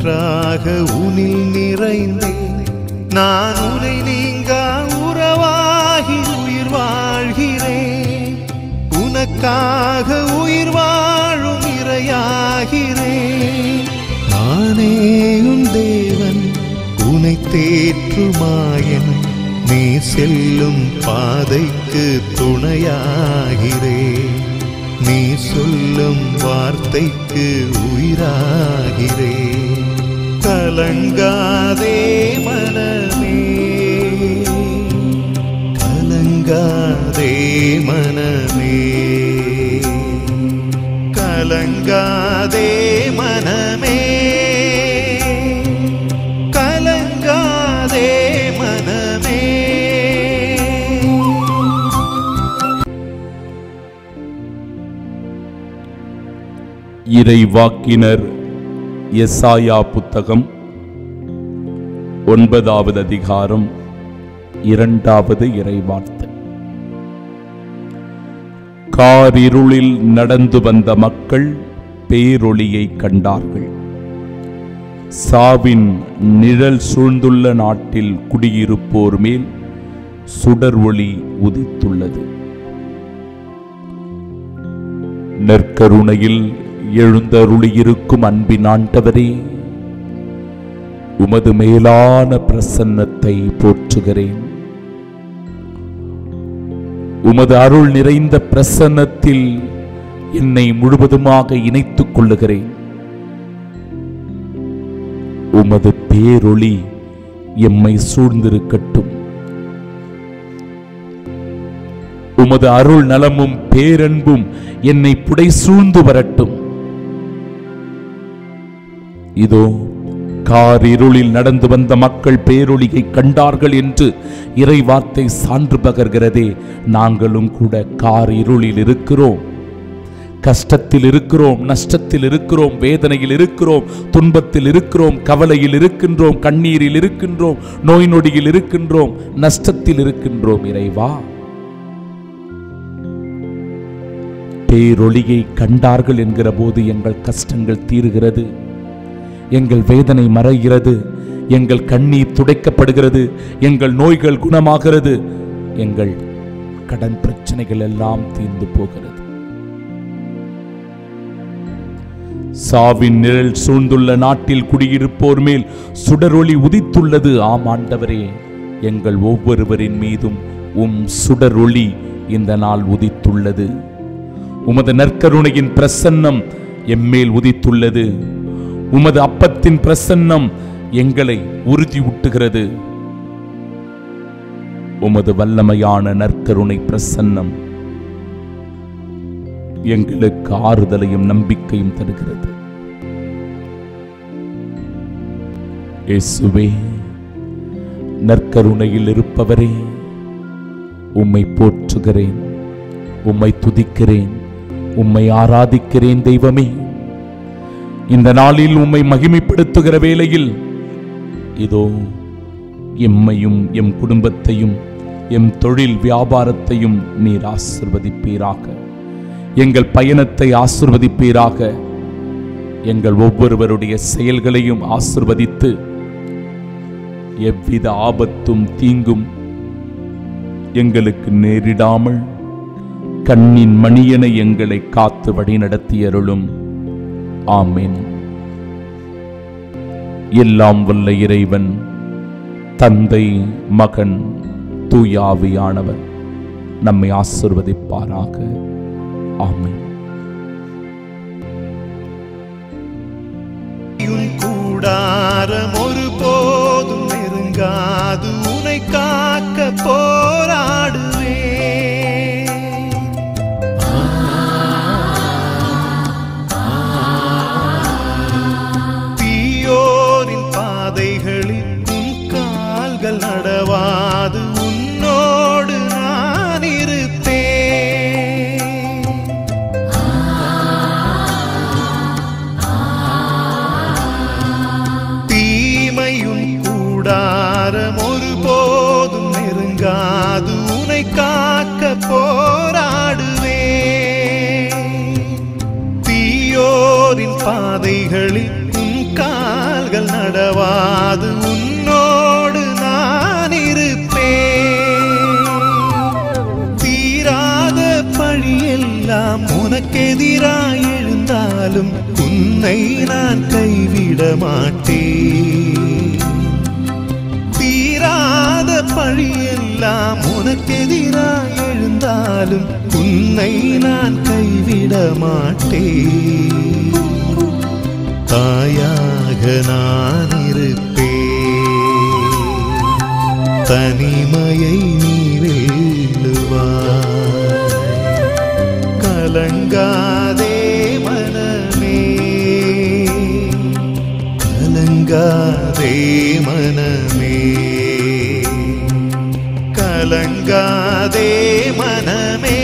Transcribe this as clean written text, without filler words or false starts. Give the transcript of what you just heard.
ஊற்றாக உனில் நிறைந்தேன். நான் உனை நீங்கா உறவாகி உயிர் வாழ்கிறேன். உனக்காக உயிர் வாழும் இறையாகிறேன். நானே உன் தேவன், உனை தேற்றுமாயன். நீ செல்லும் பாதைக்கு துணையாகிறேன். நீ சொல்லும் வார்த்தைக்கு உயிராகிறேன். கலங்காதே மனமே, கலங்காதே மனமே, கலங்காதே மனமே, கலங்காதே மனமே. இறைவாக்கினர் எசாயா புத்தகம் 9வது அதிகாரம் 2வது இறைவார்த்தை. காரிருளில் நடந்து வந்த மக்கள் பேரொளியை கண்டார்கள். சாவின் நிழல் சூழ்ந்துள்ள நாட்டில் குடியிருப்போர் மேல் சுடர் ஒளி உதித்துள்ளது. நற்கருணையில் எழுந்தருளியிருக்கும் அன்பின் ஆண்டவரே, உமது மேலான பிரசன்னத்தை போற்றுகிறேன். உமது அருள் நிறைந்த பிரசன்னத்தில் என்னை முழுவதுமாக இணைத்துக் கொள்ளுகிறேன். உமது பேரொளி எம்மை சூழ்ந்திருக்கட்டும். உமது அருள் நலமும் பேரன்பும் என்னை புடை சூழ்ந்து வரட்டும். இதோ காரிருளில் நடந்து வந்த மக்கள் பேரொளியை கண்டார்கள் என்று இறைவார்த்தை சான்று பகர்கிறதே. நாங்களும் கூட காரிருளில் இருக்கிறோம், கஷ்டத்தில் இருக்கிறோம், நஷ்டத்தில் இருக்கிறோம், வேதனையில் இருக்கிறோம், துன்பத்தில் இருக்கிறோம், கவலையில் இருக்கின்றோம், கண்ணீரில் இருக்கின்றோம், நோய் நொடியில் இருக்கின்றோம், நஷ்டத்தில் இருக்கின்றோம். இறைவா, பேரொளியை கண்டார்கள் என்கிற போது எங்கள் கஷ்டங்கள் தீருகிறது, எங்கள் வேதனை மறைகிறது, எங்கள் கண்ணீர் துடைக்கப்படுகிறது, எங்கள் நோய்கள் குணமாகிறது, எங்கள் கடன் பிரச்சனைகள் எல்லாம் தீர்ந்து போகிறது. சாவின் நிழல் சூழ்ந்துள்ள நாட்டில் குடியிருப்போர் மேல் சுடரொளி உதித்துள்ளது. ஆம் ஆண்டவரே, எங்கள் ஒவ்வொருவரின் மீதும் உம் சுடரொளி இந்த நாள் உதித்துள்ளது. உமது நற்கருணையின் பிரசன்னம் எம்மேல் உதித்துள்ளது. உமது அப்பத்தின் பிரசன்னம் எங்களை உறுதியூட்டுகிறது. உமது வல்லமையான நற்கருணை பிரசன்னம் எங்களுக்கு ஆறுதலையும் நம்பிக்கையும் தருகிறது. இயேசுவே, நற்கருணையில் இருப்பவரே, உம்மை போற்றுகிறேன், உம்மை துதிக்கிறேன், உம்மை ஆராதிக்கிறேன். தெய்வமே, இந்த நாளில் உம்மை மகிமைப்படுத்துகிற வேளையில் இதோ எம்மையும் எம் குடும்பத்தையும் எம் தொழில் வியாபாரத்தையும் நீர் ஆசீர்வதிப்பீராக. எங்கள் பயணத்தை ஆசீர்வதிப்பீராக. எங்கள் ஒவ்வொருவருடைய செயல்களையும் ஆசீர்வதித்து எவ்வித ஆபத்தும் தீங்கும் எங்களுக்கு நேரிடாமல் கண்ணின் மணியனை எங்களை காத்து வழி நடத்தியருளும். ஆமென். எல்லாம் வல்ல இறைவன், தந்தை, மகன், தூய ஆவியானவர் நம்மை ஆசீர்வதிப்பாராக. ஆமென். கூடாரம் ஒரு போதும் நெருங்காது, உனை காக்க போராடுவே. தீயோரின் பாதைகளில் உன் கால்கள் நடவாது, உன்னோடு நான் இருப்பேன். தீமையும் கூடாரம் ஒரு போதும் நெருங்காது, உனை காக்க போராடுவே. தீயோரின் பாதைகளில் உன் கால்கள் மாறாது உன்னோடு நான் இருப்பேன். தீராத பழியெல்லாம் உனக்கெதிராய் எழுந்தாலும் உன்னை நான் கைவிட மாட்டேன். தீராத பழியெல்லாம் உனக்கெதிராய் எழுந்தாலும் உன்னை நான் கைவிட மாட்டேன். தாயாக நான் இருப்பேன், தனிமையை நீ வெல்லுவாய். கலங்காதே மனமே, கலங்காதே மனமே, கலங்காதே மனமே.